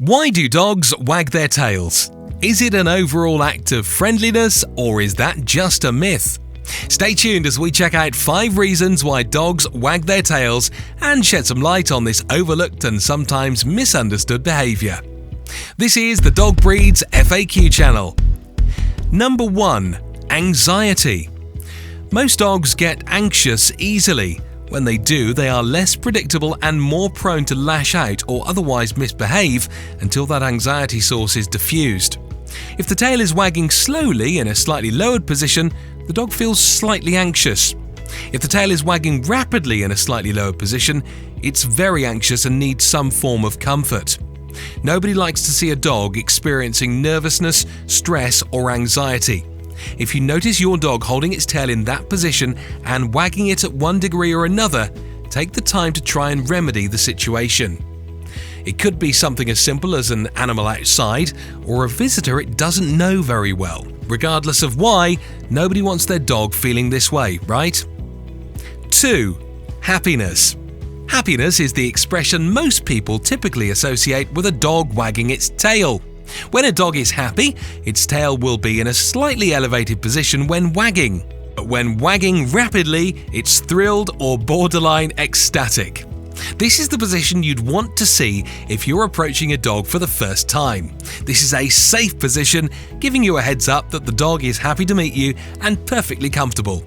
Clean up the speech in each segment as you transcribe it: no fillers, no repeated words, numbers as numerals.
Why do dogs wag their tails? Is it an overall act of friendliness, or is that just a myth? Stay tuned as we check out 5 reasons why dogs wag their tails and shed some light on this overlooked and sometimes misunderstood behaviour. This is the Dog Breeds FAQ channel. Number 1. Anxiety. Most dogs get anxious easily. When they do, they are less predictable and more prone to lash out or otherwise misbehave until that anxiety source is diffused. If the tail is wagging slowly in a slightly lowered position, the dog feels slightly anxious. If the tail is wagging rapidly in a slightly lowered position, it's very anxious and needs some form of comfort. Nobody likes to see a dog experiencing nervousness, stress, or anxiety. If you notice your dog holding its tail in that position and wagging it at one degree or another, take the time to try and remedy the situation. It could be something as simple as an animal outside or a visitor it doesn't know very well. Regardless of why, nobody wants their dog feeling this way, right? 2. Happiness. Happiness is the expression most people typically associate with a dog wagging its tail. When a dog is happy, its tail will be in a slightly elevated position when wagging. But when wagging rapidly, it's thrilled or borderline ecstatic. This is the position you'd want to see if you're approaching a dog for the first time. This is a safe position, giving you a heads up that the dog is happy to meet you and perfectly comfortable.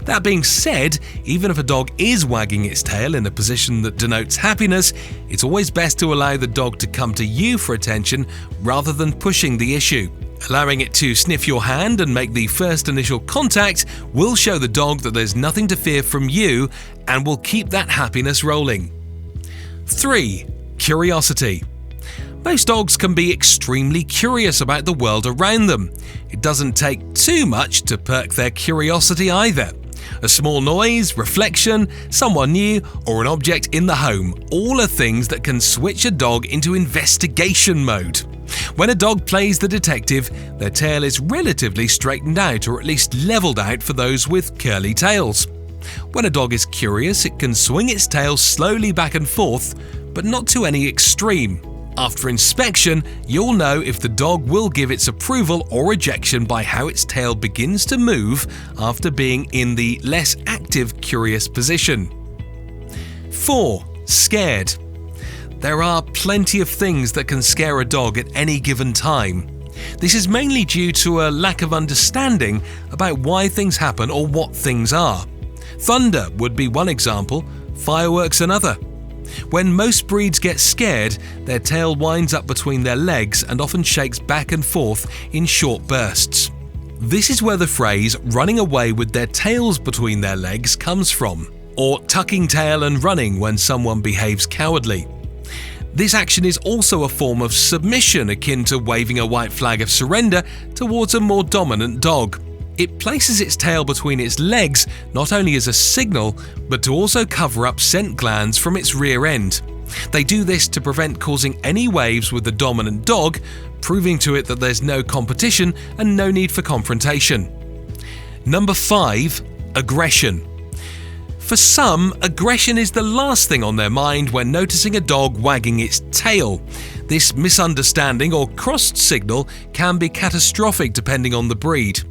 That being said, even if a dog is wagging its tail in a position that denotes happiness, it's always best to allow the dog to come to you for attention rather than pushing the issue. Allowing it to sniff your hand and make the first initial contact will show the dog that there's nothing to fear from you and will keep that happiness rolling. 3. Curiosity. Most dogs can be extremely curious about the world around them. It doesn't take too much to perk their curiosity either. A small noise, reflection, someone new, or an object in the home, all are things that can switch a dog into investigation mode. When a dog plays the detective, their tail is relatively straightened out or at least leveled out for those with curly tails. When a dog is curious, it can swing its tail slowly back and forth, but not to any extreme. After inspection, you'll know if the dog will give its approval or rejection by how its tail begins to move after being in the less active curious position. 4. Scared. There are plenty of things that can scare a dog at any given time. This is mainly due to a lack of understanding about why things happen or what things are. Thunder would be one example, fireworks another. When most breeds get scared, their tail winds up between their legs and often shakes back and forth in short bursts. This is where the phrase running away with their tails between their legs comes from, or tucking tail and running when someone behaves cowardly. This action is also a form of submission akin to waving a white flag of surrender towards a more dominant dog. It places its tail between its legs not only as a signal, but to also cover up scent glands from its rear end. They do this to prevent causing any waves with the dominant dog, proving to it that there's no competition and no need for confrontation. Number 5. Aggression. For some, aggression is the last thing on their mind when noticing a dog wagging its tail. This misunderstanding or crossed signal can be catastrophic depending on the breed.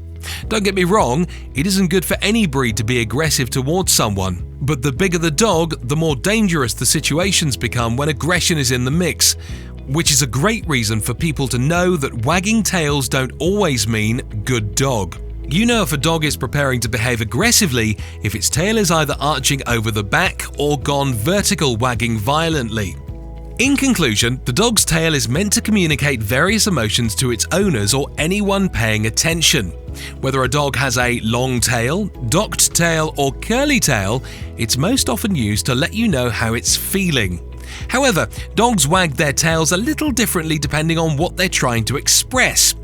Don't get me wrong, it isn't good for any breed to be aggressive towards someone, but the bigger the dog, the more dangerous the situations become when aggression is in the mix, which is a great reason for people to know that wagging tails don't always mean good dog. You know if a dog is preparing to behave aggressively if its tail is either arching over the back or gone vertical, wagging violently. In conclusion, the dog's tail is meant to communicate various emotions to its owners or anyone paying attention. Whether a dog has a long tail, docked tail, or curly tail, it's most often used to let you know how it's feeling. However, dogs wag their tails a little differently depending on what they're trying to express.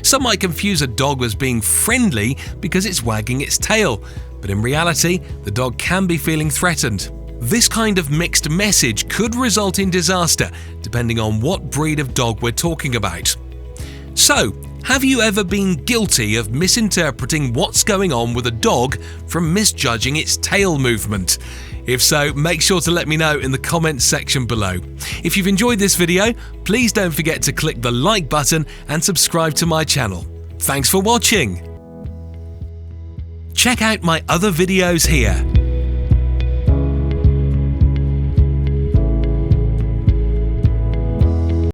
Some might confuse a dog as being friendly because it's wagging its tail, but in reality, the dog can be feeling threatened. This kind of mixed message could result in disaster, depending on what breed of dog we're talking about. So, Have you ever been guilty of misinterpreting what's going on with a dog from misjudging its tail movement? If so, make sure to let me know in the comments section below. If you've enjoyed this video, please don't forget to click the like button and subscribe to my channel. Thanks for watching. Check out my other videos here.